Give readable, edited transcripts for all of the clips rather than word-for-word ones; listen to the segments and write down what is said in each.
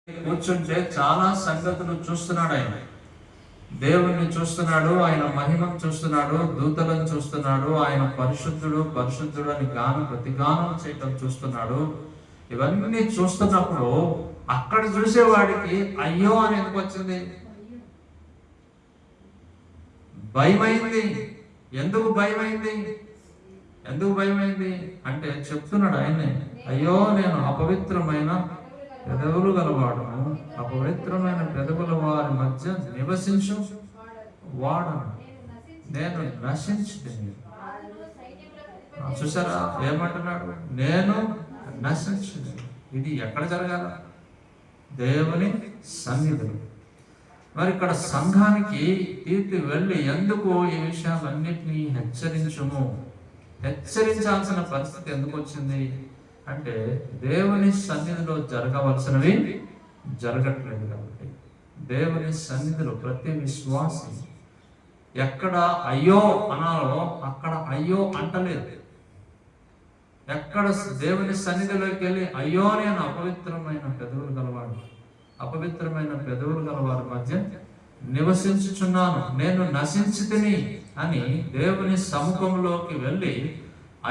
కూర్చుంటే చాలా సంగతులు చూస్తున్నాడు. ఆయన దేవుణ్ణి చూస్తున్నాడు, ఆయన మహిమను చూస్తున్నాడు, దూతలను చూస్తున్నాడు, ఆయన పరిశుద్ధుడు పరిశుద్ధుడు అని ప్రతిగానం చేయటం చూస్తున్నాడు. ఇవన్నీ చూస్తున్నప్పుడు అక్కడ చూసేవాడికి అయ్యో అని ఎందుకు వచ్చింది? భయమైంది. ఎందుకు భయమైంది? ఎందుకు భయమైంది అంటే చెప్తున్నాడు ఆయనే, అయ్యో నేను అపవిత్రమైన పెదవులు గలవాడను, అపవిత్రమైన పెదవుల వారి మధ్య నివసించు వాడను, నేను నశించుతుంది. చూసారా ఏమంటున్నాడు? నేను నశించింది. ఇది ఎక్కడ జరగాల? దేవుని సన్నిధిలో. మరి ఇక్కడ సంఘానికి తీర్పు వెళ్ళి ఎందుకు ఈ విషయాలన్నిటినీ హెచ్చరించాల్సిన పరిస్థితి ఎందుకు వచ్చింది అంటే దేవుని సన్నిధిలో జరగవలసినవి జరగట్లేదు కాబట్టి. దేవుని సన్నిధిలో ప్రతి విశ్వాసి ఎక్కడ అయ్యో అనాలో అక్కడ అయ్యో అంటలేదు. ఎక్కడ దేవుని సన్నిధిలోకి వెళ్ళి అయ్యో నేను అపవిత్రమైన పెదవులు గలవాడు, అపవిత్రమైన పెదవులు గలవారి మధ్య నివసించుచున్నాను, నేను నశించితిని అని దేవుని సముఖంలోకి వెళ్ళి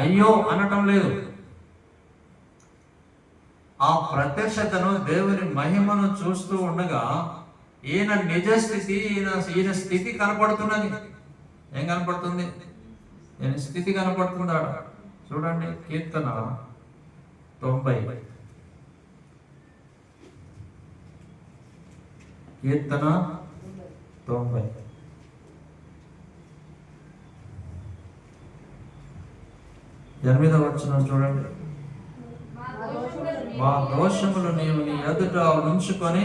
అయ్యో అనటం లేదు. ఆ ప్రత్యక్షతను, దేవుని మహిమను చూస్తూ ఉండగా ఈయన నిజస్థితి, ఈయన స్థితి కనపడుతున్నది. ఏం కనపడుతుంది? ఈయన స్థితి కనపడుతుందా? చూడండి, కీర్తన 90, కీర్తన 90 8వ వచనం చూడండి. మా దోషములు నీవు నీ ఎదుట ఉంచుకొని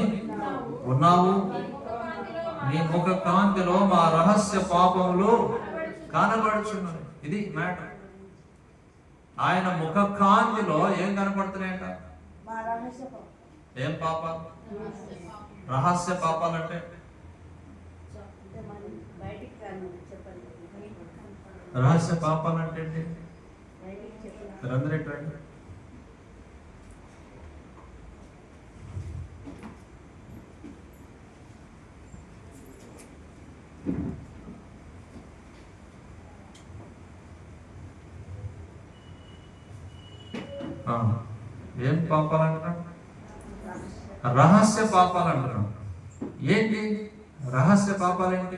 ఉన్నావు, నీ ముఖ కాంతిలో మా రహస్య పాపములు కనబడుచున్నవి. ఇది మ్యాటర్. ఆయన ముఖ కాంతిలో ఏం కనపడుతున్నాయంట? ఏం పాపాలు? రహస్య పాపాలంటే రహస్య పాపాలంటే ఏంటి? రండి. ఏం పాపాలు అంటున్నాం? రహస్య పాపాలు అంటున్నాం. ఏంటి రహస్య పాపాలు? ఏంటి?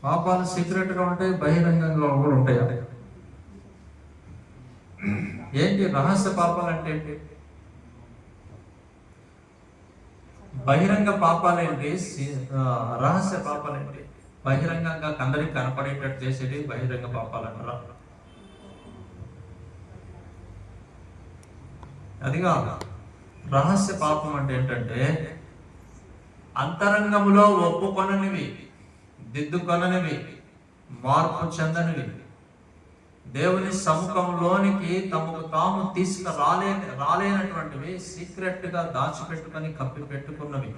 పాపాలు సీక్రెట్ గా ఉంటాయి, బహిరంగంగా కూడా ఉంటాయి. ఏంటి రహస్య పాపాలు అంటే? ఏంటి బహిరంగ పాపాలేంటి? రహస్య పాపాలేంటి? బహిరంగంగా అందరికి కనపడేటట్టు చేసేది బహిరంగ పాపాలు అంటారా? అదిగా రహస్య పాపం అంటే ఏంటంటే అంతరంగములో ఒప్పుకొననివి, దిద్దుకొననివి, మార్పు చెందనివి, దేవుని సముఖంలోనికి తమకు తాము రాలేనటువంటివి, సీక్రెట్ గా దాచిపెట్టుకొని కప్పి పెట్టుకున్నవి.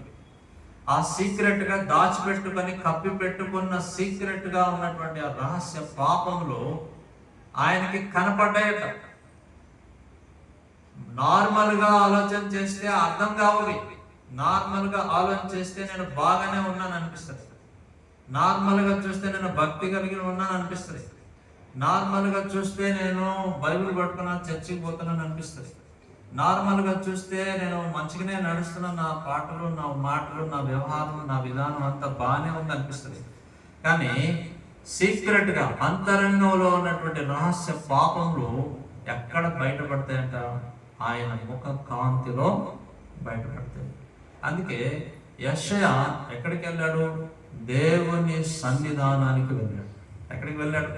ఆ సీక్రెట్ గా దాచిపెట్టుకొని కప్పి పెట్టుకున్న సీక్రెట్ గా ఉన్నటువంటి ఆ రహస్య పాపములు ఆయనకి కనపడ్డాయట. నార్మల్ గా ఆలోచన చేస్తే అర్థం కావాలి. నార్మల్ గా ఆలోచన చేస్తే నేను బాగానే ఉన్నాను అనిపిస్తుంది. నార్మల్ గా చూస్తే నేను భక్తి కలిగి ఉన్నాను అనిపిస్తుంది. నార్మల్ గా చూస్తే నేను బైబిల్ పట్టుకున్నాను, చర్చికి పోతున్నాను అనిపిస్తుంది. నార్మల్ గా చూస్తే నేను మంచిగానే నడుస్తున్నా, నా పాటలు, నా మాటలు, నా వ్యవహారం, నా విధానం అంతా బాగానే ఉంది అనిపిస్తుంది. కానీ సీక్రెట్ గా అంతరంగంలో ఉన్నటువంటి రహస్య పాపములు ఎక్కడ బయటపడతాయంట? ఆయన ముఖ కాంతిలో బయటపడతాయి. అందుకే యెషయా ఎక్కడికి వెళ్ళాడు? దేవుని సన్నిధానానికి వెళ్ళాడు. ఎక్కడికి వెళ్ళాడు?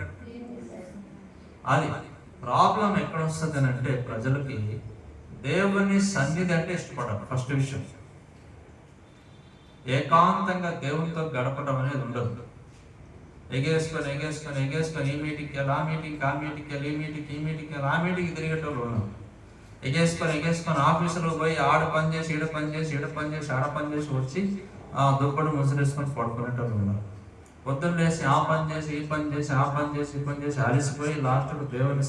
అది ప్రాబ్లం ఎక్కడ వస్తుంది అంటే ప్రజలకి దేవుని సన్నిధి అంటే ఇష్టపడరు. ఫస్ట్ విషయం, ఏకాంతంగా దేవునితో గడపడం అనేది ఉండదు. ఎగేసుకొని ఈ మీటింగ్కి వెళ్ళి, ఆ మీటింగ్కి, ఆ మీటింగ్కి వెళ్ళి, ఈ మీటింగ్కి, ఈ మీటింగ్కి వెళ్ళి, ఆ మీటింగ్కి తిరిగేటోళ్ళు ఉన్నారు. ఎగేసుకొని ఆఫీసులో పోయి ఆడ పని చేసి, ఈడ పని చేసి, ఆడ పని చేసి వచ్చి దుప్పటి ముసురేసుకొని పడుకునేటోళ్ళు ఉన్నారు. పొద్దున్న లేసి ఆ పని చేసి, ఈ పని చేసి అలిసిపోయి లాస్ట్ దేవుని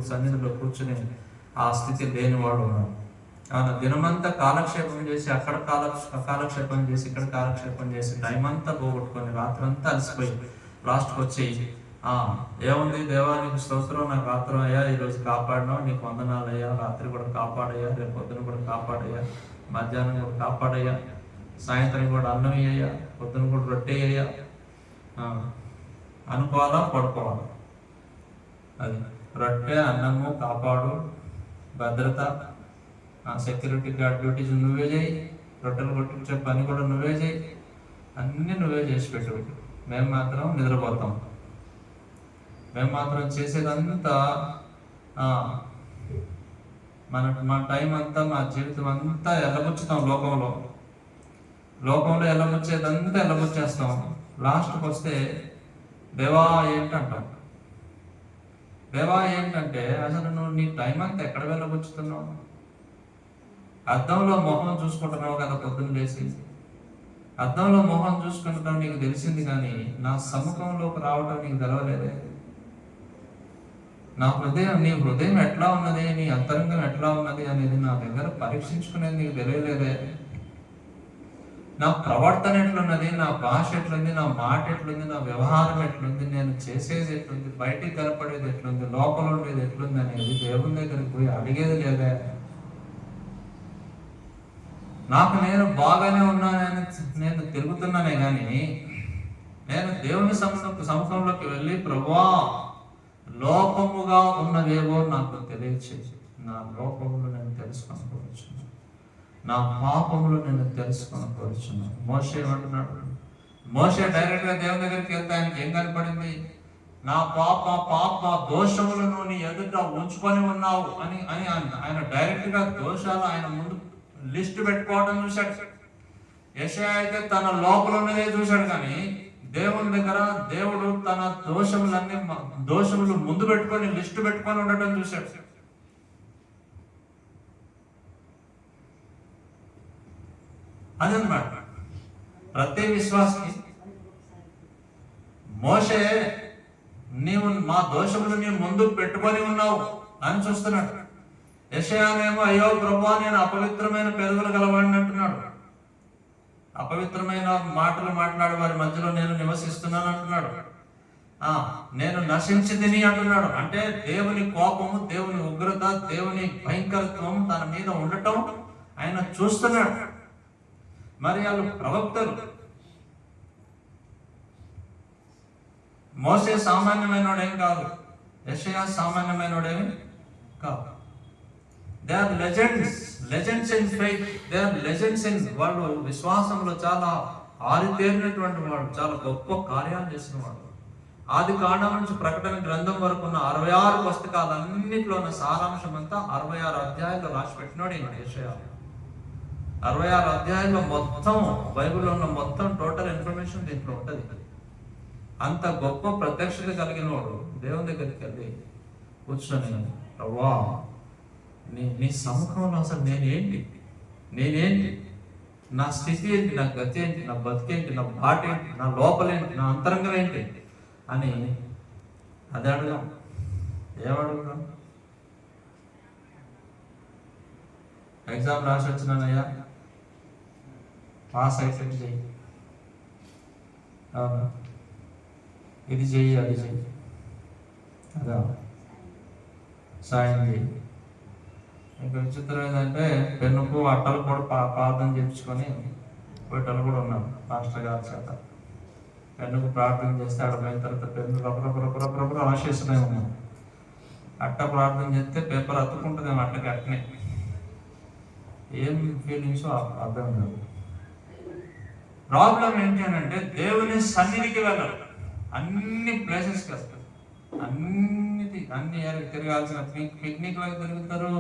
సన్నిధిలో కూర్చుని ఆ స్థితి లేనివాడు ఉన్నాడు. దినమంతా కాలక్షేపం చేసి అక్కడ కాలక్షేపం చేసి ఇక్కడ కాలక్షేపం చేసి టైం అంతా పోగొట్టుకొని రాత్రంతా అలసిపోయి లాస్ట్కి వచ్చి ఏముంది దేవానికి స్తోత్రం, నాకు రాత్రం అయ్యా, ఈరోజు కాపాడినావు, నీకు వందనాలు అయ్యా, రాత్రి కూడా కాపాడయ్యా, రేపు పొద్దున కూడా కాపాడయ్యా, మధ్యాహ్నం కూడా కాపాడయ్యా, సాయంత్రం కూడా అన్నం అయ్యా, పొద్దున కూడా రొట్టె అయ్యా అనుకోవాలా, పడుకోవాలా? అది రొట్టె, అన్నము, కాపాడు, భద్రత, సెక్యూరిటీ గార్డ్ డ్యూటీస్ నువ్వే చేయి, రొట్టెలు కొట్టించే పని కూడా నువ్వే చేయి, అన్నీ నువ్వే చేసి పెట్టు. మేము మాత్రం నిద్రపోతాం. మేము మాత్రం చేసేదంతా మా టైం అంతా, మా జీవితం అంతా ఎల్లబుచ్చుతాం. లోకంలో ఎల్లబుచ్చేదంతా ఎల్లబుచ్చేస్తాం. లాస్ట్కి వస్తే దేవా ఏంటంటాం. దేవా ఏంటంటే అసలు నువ్వు నీ టైం అంతా ఎక్కడ వెళ్ళబుచ్చుతున్నావు? అద్దంలో మొహం చూసుకుంటున్నావు కదా, పొద్దున్న లేచి అద్దంలో మొహం చూసుకుంటున్నావు, నీకు తెలిసింది, కానీ నా సముఖంలోకి రావడం నీకు తెలవలేదే. నీ హృదయం ఎట్లా ఉన్నది, నీ అంతరంగం ఎట్లా ఉన్నది అనేది నా దగ్గర పరీక్షించుకునేది నీకు తెలియలేదే. నా ప్రవర్తన ఎట్లున్నది, నా భాష ఎట్లుంది, నా మాట ఎట్లుంది, నా వ్యవహారం ఎట్లుంది, నేను చేసేది ఎట్లుంది, బయటికి కనపడేది ఎట్లుంది, లోపల ఉండేది ఎట్లుంది అనేది దేవుని దగ్గరికి పోయి అడిగేది లేదే. నాకు నేను బాగానే ఉన్నానని నేను తిరుగుతున్నానే కానీ నేను దేవుని సముఖంలోకి వెళ్ళి ప్రభువా లోపముగా ఉన్నవేవో నాకు తెలియచేసి, నా లోపములు నేను తెలుసుకొనవచ్చున్నాను, నా పాపములు నేను తెలుసుకొనవచ్చున్నాను. మోషే ఏమంటున్నాడు? మోషే డైరెక్ట్ గా దేవుని దగ్గరికి వెళ్తే ఆయనకి ఏం కనపడింది? నా పాప దోషములను నీ ఎదుట ఉంచుకొని ఉన్నావు అని అని ఆయన డైరెక్ట్ గా దోషాలు ఆయన ముందు లిస్ట్ పెట్టుకోవడం చూశాడు. యెషయా అయితే తన లోపల ఉన్నదే చూశాడు, కానీ దేవుని దగ్గర దేవుడు తన దోషములు ముందు పెట్టుకొని లిస్టు పెట్టుకొని ఉండటం చూశాడు. అదనమాట ప్రతి విశ్వాసకి. మోషే నీవు మా దోషములు నీ ముందు పెట్టుకొని ఉన్నావు అని చూస్తున్నాడు. యెషయానేమో అయ్యో ప్రభువా నేను అపవిత్రమైన పెదవులు గలవాడిని అంటున్నాడు. అపవిత్రమైన మాటలు మాట్లాడే వారి మధ్యలో నేను నివసిస్తున్నాను అంటున్నాడు. నేను నశించి తిని అంటున్నాడు. అంటే దేవుని కోపము, దేవుని ఉగ్రత, దేవుని భయంకరత్వం తన మీద ఉండటం ఆయన చూస్తున్నాడు. మరి వాళ్ళు ప్రవక్తలు. మోసే సామాన్యమైనోడేం కాదు, యెషయా సామాన్యమైనోడేమి కాదు. They are legends in faith, they are legends in, వాళ్ళు విశ్వాసంలో చాలా ఆరితేరినటువంటి వాడు, చాలా గొప్ప కార్యాలు చేసిన వాడు. ఆది కాండం నుంచి ప్రకటన గ్రంథం వరకు ఉన్న 66 పుస్తకాలన్నింటిలో ఉన్న సారాంశం అంతా 66 అధ్యాయాల్లో రాసి పెట్టినాడు ఈయన యెషయా. 66 అధ్యాయాల్లో మొత్తం బైబిల్లో ఉన్న మొత్తం టోటల్ ఇన్ఫర్మేషన్ దీంట్లో ఉంటుంది. అంత గొప్ప ప్రత్యక్షత కలిగిన వాడు దేవుని దగ్గరికి వెళ్ళి కూర్చొని, ప్రభువా నీ సముఖంలో అసలు నేనేంటి, నా స్థితి ఏంటి, నా గతి ఏంటి, నా బతికేంటి, నా బాట ఏంటి, నా లోపలేంటి, నా అంతరంగం ఏంటి అని అది అడగం. ఏమడుగుతాం? ఎగ్జామ్ రాసి వచ్చినానయ్యా, పాస్ అయితే చెయ్యి, అవునా, ఇది చెయ్యి, అది చెయ్యి, అదా సాయం చెయ్యి. ఇంకా విచిత్రం ఏంటంటే పెన్నుకు అట్టలు కూడా ప్రార్థన చేయించుకొని పోయేటలు కూడా ఉన్నాం మాస్టర్ గారి చేత. పెన్నుకు ప్రార్థన చేస్తే అక్కడ పోయిన తర్వాత పెన్ను రొప్పరొప్పరొప్పరొప్పర రాసేస్తూనే ఉన్నాం. అట్ట ప్రార్థన చేస్తే పేపర్ అతుక్కుంటుంది అట్టకి అట్టనే. ఏం ఫీలింగ్స్ అర్థం కాదు. ప్రాబ్లం ఏంటి అని అంటే దేవుని సన్నిధికి వెళ్ళాలి, అన్ని ప్లేసెస్కి వస్తారు, అన్ని తిరగాల్సిన పిక్నిక్లకు తిరుగుతారు,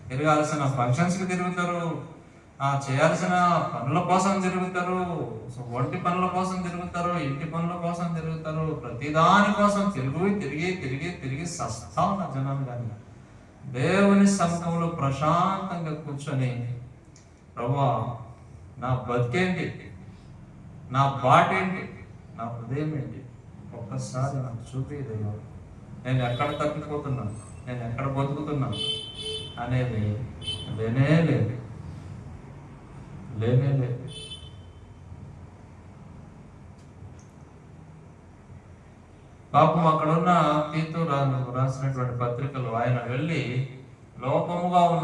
తిరగాల్సిన ఫంక్షన్స్కి తిరుగుతారు, చేయాల్సిన పనుల కోసం తిరుగుతారు, ఒంటి పనుల కోసం తిరుగుతారు, ఇంటి పనుల కోసం తిరుగుతారు, ప్రతిదాని కోసం తిరిగి సస్తా ఉన్న జనాలు. కానీ దేవుని సముఖంలో ప్రశాంతంగా కూర్చొని, ప్రభువా నా బతికేంటి, నా బాట ఏంటి, నా హృదయం ఏంటి, ఒక్కసారి నాకు చూపేదేమో, నేను ఎక్కడ తప్పిపోతున్నాను, నేను ఎక్కడ బతుకుతున్నాను అనేది లేనే లేదు, లేనే లేదు. పాపం అక్కడున్న తీతు రాసినటువంటి పత్రికలు ఆయన వెళ్ళి లోపముగా ఉన్న